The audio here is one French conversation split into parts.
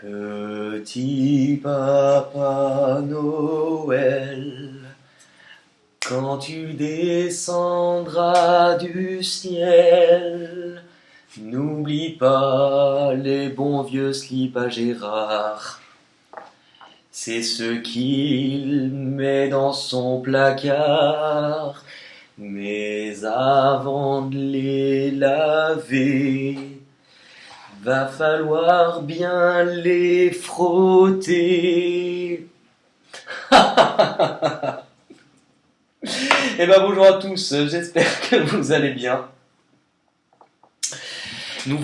Petit Papa Noël, quand tu descendras du ciel, n'oublie pas les bons vieux slips à Gérard. C'est ce qu'il met dans son placard. Mais avant de les laver, va falloir bien les frotter. Eh ben bonjour à tous, j'espère que vous allez bien. Nous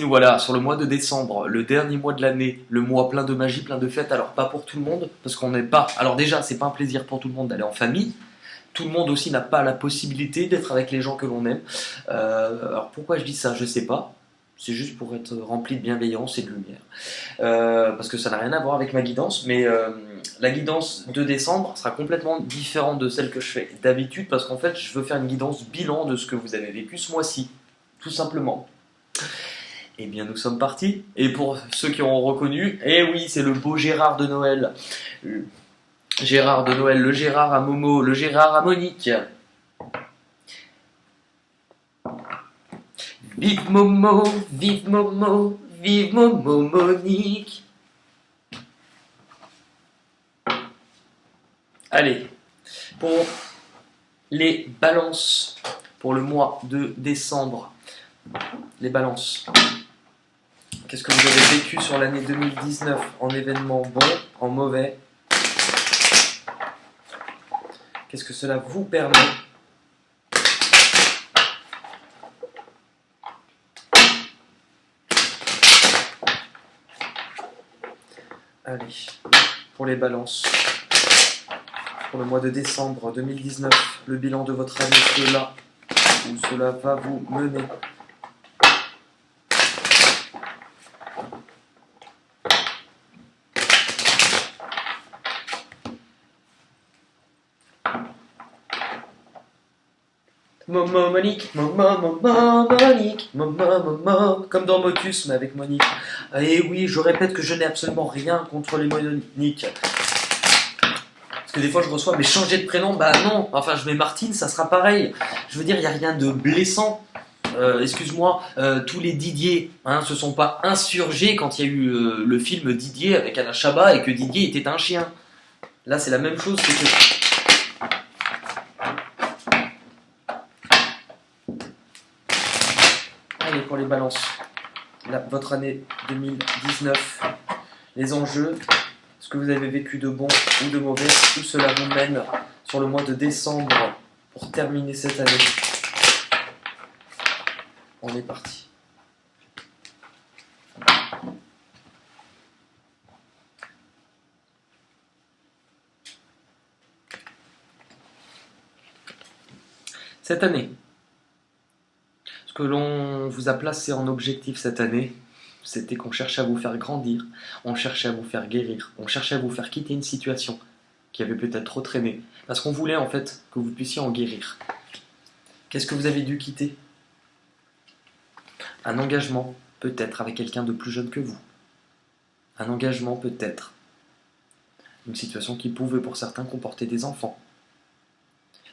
voilà sur le mois de décembre, le dernier mois de l'année, le mois plein de magie, plein de fêtes. Alors pas pour tout le monde, parce qu'on n'est pas. Alors déjà, c'est pas un plaisir pour tout le monde d'aller en famille. Tout le monde aussi n'a pas la possibilité d'être avec les gens que l'on aime. Alors pourquoi je dis ça, je sais pas. C'est juste pour être rempli de bienveillance et de lumière. Parce que ça n'a rien à voir avec ma guidance, mais la guidance de décembre sera complètement différente de celle que je fais d'habitude, parce qu'en fait, je veux faire une guidance bilan de ce que vous avez vécu ce mois-ci, tout simplement. Eh bien, nous sommes partis. Et pour ceux qui auront reconnu, eh oui, c'est le beau Gérard de Noël. Gérard de Noël, le Gérard à Momo, le Gérard à Monique. Vive Momo, vive Momo, vive Momo Monique. Allez, pour les balances, pour le mois de décembre, les balances. Qu'est-ce que vous avez vécu sur l'année 2019 en événements bons, en mauvais? Qu'est-ce que cela vous permet? Allez, pour les balances, pour le mois de décembre 2019, le bilan de votre année, où cela va vous mener. Momo Monique, Momo Monique, Momo, comme dans Motus, mais avec Monique. Et oui, je répète que je n'ai absolument rien contre les Moniques. Parce que des fois je reçois, mais changer de prénom, bah non, enfin je mets Martine, ça sera pareil. Je veux dire, il n'y a rien de blessant. Excuse-moi, tous les Didier se sont pas insurgés quand il y a eu le film Didier avec Alain Chabat et que Didier était un chien. Là, c'est la même chose que. Allez, pour les balances, votre année 2019, les enjeux, ce que vous avez vécu de bon ou de mauvais, où cela vous mène sur le mois de décembre pour terminer cette année. On est parti. Cette année, ce que l'on vous a placé en objectif cette année, c'était qu'on cherchait à vous faire grandir, on cherchait à vous faire guérir, on cherchait à vous faire quitter une situation qui avait peut-être trop traîné, parce qu'on voulait en fait que vous puissiez en guérir. Qu'est-ce que vous avez dû quitter? Un engagement, peut-être avec quelqu'un de plus jeune que vous. Un engagement, peut-être. Une situation qui pouvait pour certains comporter des enfants.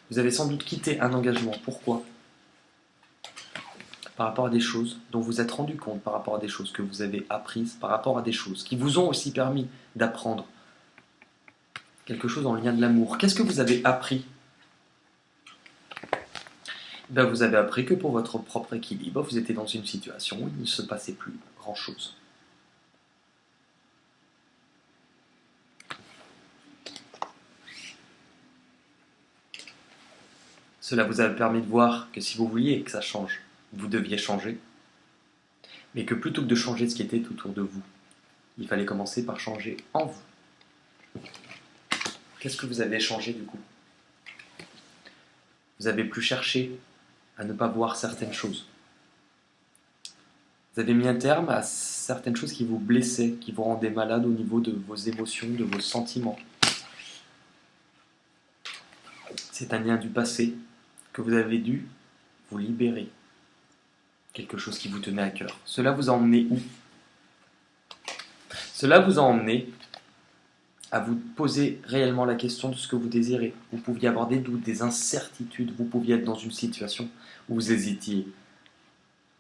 Vous avez sans doute quitté un engagement. Pourquoi? Par rapport à des choses dont vous êtes rendu compte, par rapport à des choses que vous avez apprises, par rapport à des choses qui vous ont aussi permis d'apprendre quelque chose en lien de l'amour. Qu'est-ce que vous avez appris? Vous avez appris que pour votre propre équilibre, vous étiez dans une situation où il ne se passait plus grand-chose. Cela vous a permis de voir que si vous vouliez que ça change, vous deviez changer, mais que plutôt que de changer ce qui était autour de vous, il fallait commencer par changer en vous. Qu'est-ce que vous avez changé du coup? Vous avez plus cherché à ne pas voir certaines choses. Vous avez mis un terme à certaines choses qui vous blessaient, qui vous rendaient malade au niveau de vos émotions, de vos sentiments. C'est un lien du passé que vous avez dû vous libérer. quelque chose qui vous tenait à cœur. Cela vous a emmené où? Cela vous a emmené à vous poser réellement la question de ce que vous désirez. Vous pouviez avoir des doutes, des incertitudes, vous pouviez être dans une situation où vous hésitiez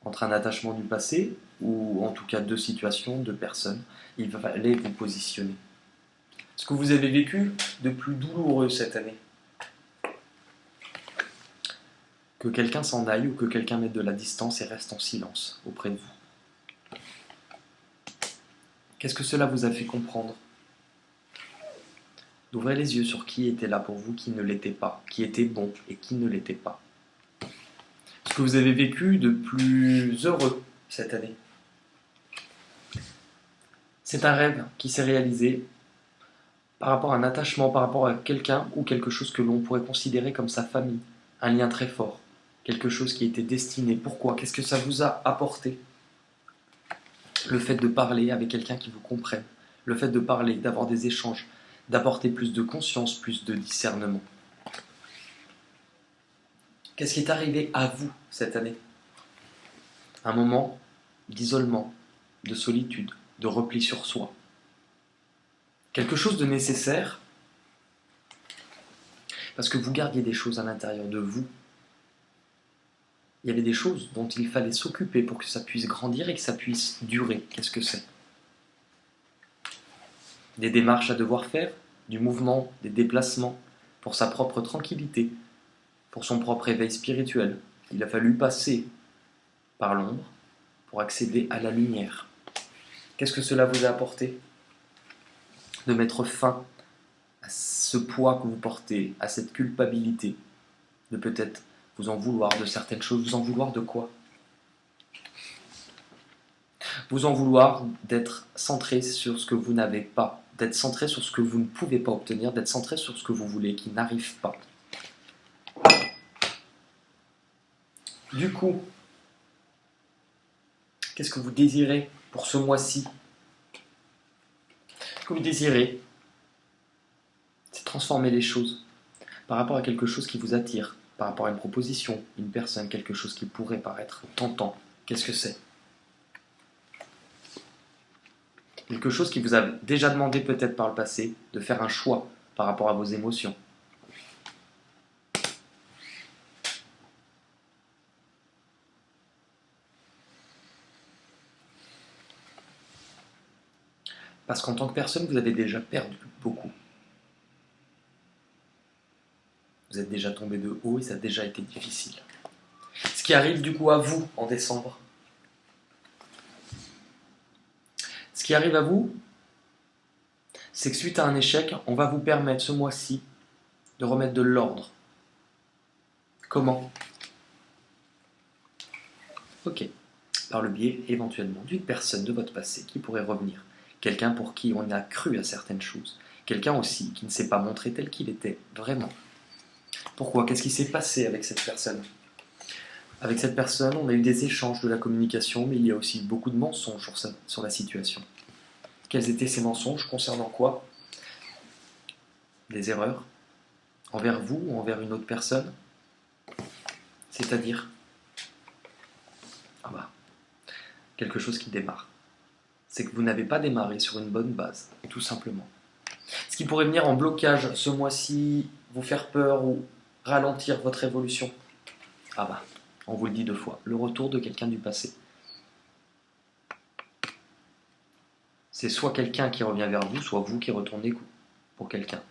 entre un attachement du passé ou en tout cas deux situations, deux personnes. Il fallait vous positionner. Ce que vous avez vécu de plus douloureux cette année, que quelqu'un s'en aille ou que quelqu'un mette de la distance et reste en silence auprès de vous. Qu'est-ce que cela vous a fait comprendre? D'ouvrir les yeux sur qui était là pour vous, qui ne l'était pas, qui était bon et qui ne l'était pas. Ce que vous avez vécu de plus heureux cette année. C'est un rêve qui s'est réalisé par rapport à un attachement, par rapport à quelqu'un ou quelque chose que l'on pourrait considérer comme sa famille, un lien très fort, quelque chose qui était destiné. Pourquoi? Qu'est-ce que ça vous a apporté? Le fait de parler avec quelqu'un qui vous comprenne, le fait de parler, d'avoir des échanges, d'apporter plus de conscience, plus de discernement. Qu'est-ce qui est arrivé à vous cette année? Un moment d'isolement, de solitude, de repli sur soi. Quelque chose de nécessaire, parce que vous gardiez des choses à l'intérieur de vous. Il y avait des choses dont il fallait s'occuper pour que ça puisse grandir et que ça puisse durer. Qu'est-ce que c'est? Des démarches à devoir faire, du mouvement, des déplacements, pour sa propre tranquillité, pour son propre éveil spirituel. Il a fallu passer par l'ombre pour accéder à la lumière. Qu'est-ce que cela vous a apporté? De mettre fin à ce poids que vous portez, à cette culpabilité, de peut-être vous en vouloir de certaines choses. Vous en vouloir de quoi? Vous en vouloir d'être centré sur ce que vous n'avez pas, d'être centré sur ce que vous ne pouvez pas obtenir, d'être centré sur ce que vous voulez, qui n'arrive pas. Du coup, qu'est-ce que vous désirez pour ce mois-ci? Ce que vous désirez, c'est transformer les choses par rapport à quelque chose qui vous attire, par rapport à une proposition, une personne, quelque chose qui pourrait paraître tentant. Qu'est-ce que c'est? Quelque chose qui vous a déjà demandé peut-être par le passé de faire un choix par rapport à vos émotions. Parce qu'en tant que personne, vous avez déjà perdu beaucoup. Vous êtes déjà tombé de haut et ça a déjà été difficile. Ce qui arrive du coup à vous en décembre. Ce qui arrive à vous, c'est que suite à un échec, on va vous permettre ce mois-ci de remettre de l'ordre. Comment? Ok. Par le biais éventuellement d'une personne de votre passé qui pourrait revenir. Quelqu'un pour qui on a cru à certaines choses. Quelqu'un aussi qui ne s'est pas montré tel qu'il était vraiment. Pourquoi? Qu'est-ce qui s'est passé avec cette personne? Avec cette personne, on a eu des échanges, de la communication, mais il y a aussi beaucoup de mensonges sur la situation. Quels étaient ces mensonges concernant quoi? Des erreurs? Envers vous ou envers une autre personne? C'est-à-dire? Quelque chose qui démarre. C'est que vous n'avez pas démarré sur une bonne base, tout simplement. Ce qui pourrait venir en blocage ce mois-ci, vous faire peur ou ralentir votre évolution. On vous le dit 2 fois, le retour de quelqu'un du passé. C'est soit quelqu'un qui revient vers vous, soit vous qui retournez pour quelqu'un,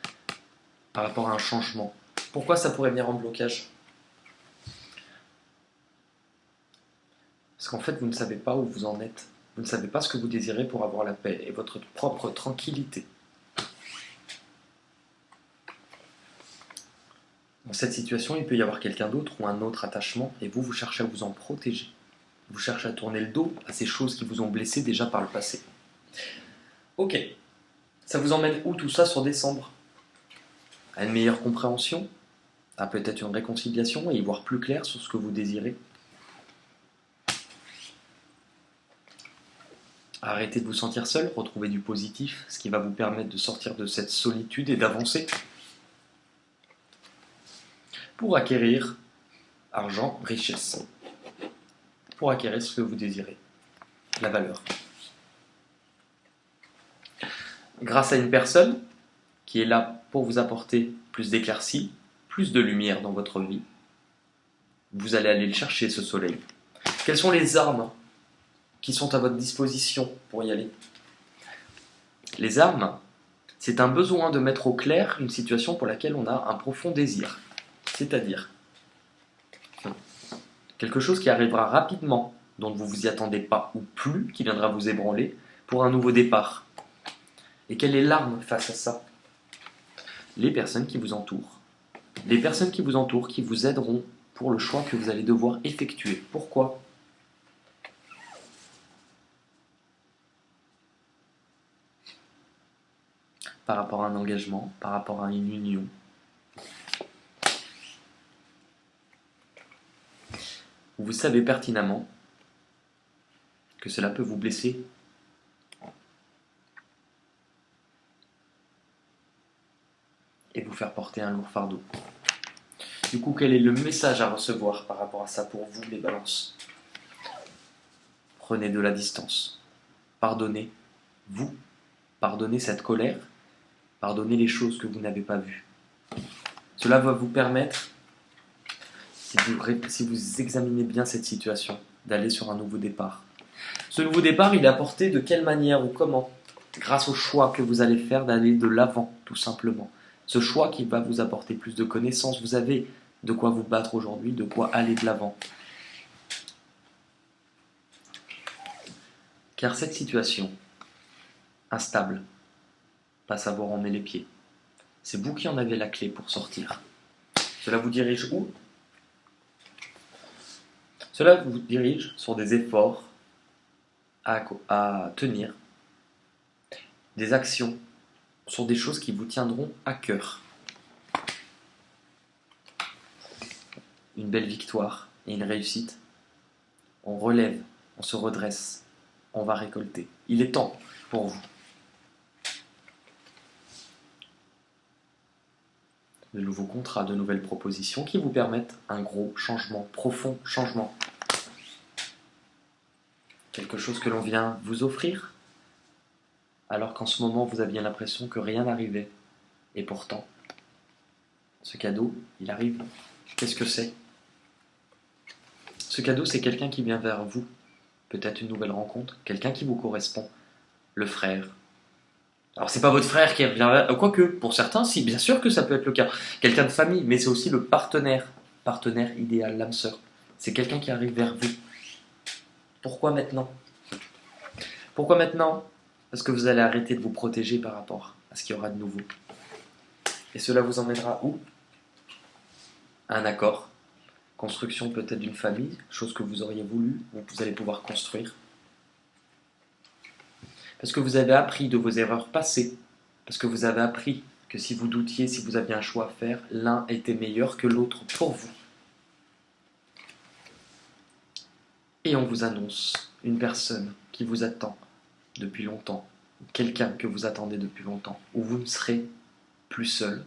par rapport à un changement. Pourquoi ça pourrait venir en blocage? Parce qu'en fait, vous ne savez pas où vous en êtes. Vous ne savez pas ce que vous désirez pour avoir la paix et votre propre tranquillité. Dans cette situation, il peut y avoir quelqu'un d'autre ou un autre attachement et vous cherchez à vous en protéger. Vous cherchez à tourner le dos à ces choses qui vous ont blessé déjà par le passé. Ok, ça vous emmène où tout ça sur décembre? À une meilleure compréhension, à peut-être une réconciliation et y voir plus clair sur ce que vous désirez. Arrêtez de vous sentir seul, retrouvez du positif, ce qui va vous permettre de sortir de cette solitude et d'avancer. Pour acquérir argent, richesse. pour acquérir ce que vous désirez, la valeur. Grâce à une personne qui est là pour vous apporter plus d'éclaircie, plus de lumière dans votre vie, vous allez aller le chercher, ce soleil. Quelles sont les armes qui sont à votre disposition pour y aller? Les armes, c'est un besoin de mettre au clair une situation pour laquelle on a un profond désir. C'est-à-dire quelque chose qui arrivera rapidement, dont vous ne vous y attendez pas ou plus, qui viendra vous ébranler, pour un nouveau départ. Et quelle est l'arme face à ça? Les personnes qui vous entourent. Les personnes qui vous entourent, qui vous aideront pour le choix que vous allez devoir effectuer. Pourquoi? Par rapport à un engagement, par rapport à une union. Vous savez pertinemment que cela peut vous blesser. Et vous faire porter un lourd fardeau. Du coup, quel est le message à recevoir par rapport à ça pour vous, les balances? Prenez de la distance. Pardonnez, vous. Pardonnez cette colère. Pardonnez les choses que vous n'avez pas vues. Cela va vous permettre, si vous examinez bien cette situation, d'aller sur un nouveau départ. Ce nouveau départ, il est apporté de quelle manière ou comment? Grâce au choix que vous allez faire d'aller de l'avant, tout simplement. Ce choix qui va vous apporter plus de connaissances. Vous avez de quoi vous battre aujourd'hui, de quoi aller de l'avant. Car cette situation, instable, pas savoir où on met les pieds, c'est vous qui en avez la clé pour sortir. Cela vous dirige où? Cela vous dirige sur des efforts à tenir, des actions, sur des choses qui vous tiendront à cœur. Une belle victoire et une réussite. On relève, on se redresse, on va récolter. Il est temps pour vous. De nouveaux contrats, de nouvelles propositions qui vous permettent un gros changement, profond changement. Quelque chose que l'on vient vous offrir, alors qu'en ce moment vous aviez l'impression que rien n'arrivait. Et pourtant, ce cadeau, il arrive. Qu'est-ce que c'est? Ce cadeau, c'est quelqu'un qui vient vers vous. Peut-être une nouvelle rencontre, quelqu'un qui vous correspond. Le frère. Alors c'est pas votre frère qui vient vers... Quoique, pour certains, si, bien sûr que ça peut être le cas. Quelqu'un de famille, mais c'est aussi le partenaire. Partenaire idéal, l'âme sœur. C'est quelqu'un qui arrive vers vous. Pourquoi maintenant? Pourquoi maintenant? Parce que vous allez arrêter de vous protéger par rapport à ce qu'il y aura de nouveau. Et cela vous emmènera où? À un accord. Construction peut-être d'une famille, chose que vous auriez voulu, ou que vous allez pouvoir construire. Parce que vous avez appris de vos erreurs passées. Parce que vous avez appris que si vous doutiez, si vous aviez un choix à faire, l'un était meilleur que l'autre pour vous. Et on vous annonce une personne qui vous attend depuis longtemps, quelqu'un que vous attendez depuis longtemps, où vous ne serez plus seul,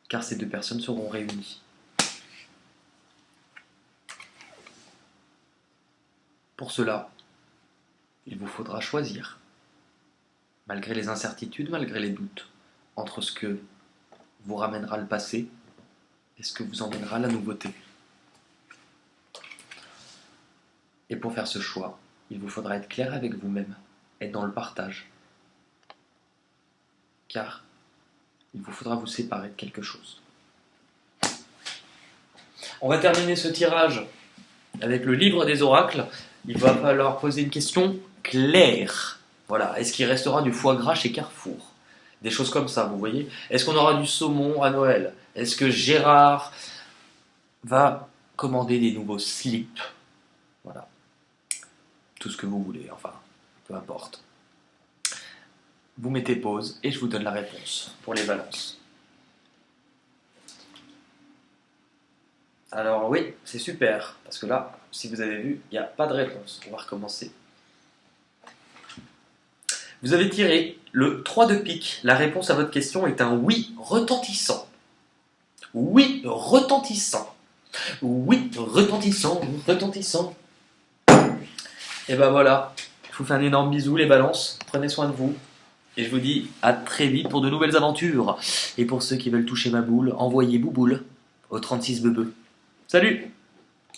car ces deux personnes seront réunies. Pour cela, il vous faudra choisir, malgré les incertitudes, malgré les doutes, entre ce que vous ramènera le passé et ce que vous emmènera la nouveauté. Et pour faire ce choix, il vous faudra être clair avec vous-même, être dans le partage. Car il vous faudra vous séparer de quelque chose. On va terminer ce tirage avec le livre des oracles. Il va falloir poser une question claire. Voilà, est-ce qu'il restera du foie gras chez Carrefour? Des choses comme ça, vous voyez. Est-ce qu'on aura du saumon à Noël? Est-ce que Gérard va commander des nouveaux slips? Voilà. Tout ce que vous voulez, enfin, peu importe. Vous mettez pause et je vous donne la réponse pour les balances. Alors oui, c'est super, parce que là, si vous avez vu, il n'y a pas de réponse. On va recommencer. Vous avez tiré le 3 de pique. La réponse à votre question est un oui retentissant. Oui retentissant. Oui retentissant, retentissant. Et ben voilà, je vous fais un énorme bisou les balances, prenez soin de vous. Et je vous dis à très vite pour de nouvelles aventures. Et pour ceux qui veulent toucher ma boule, envoyez Bouboule au 36 Bebeu. Salut!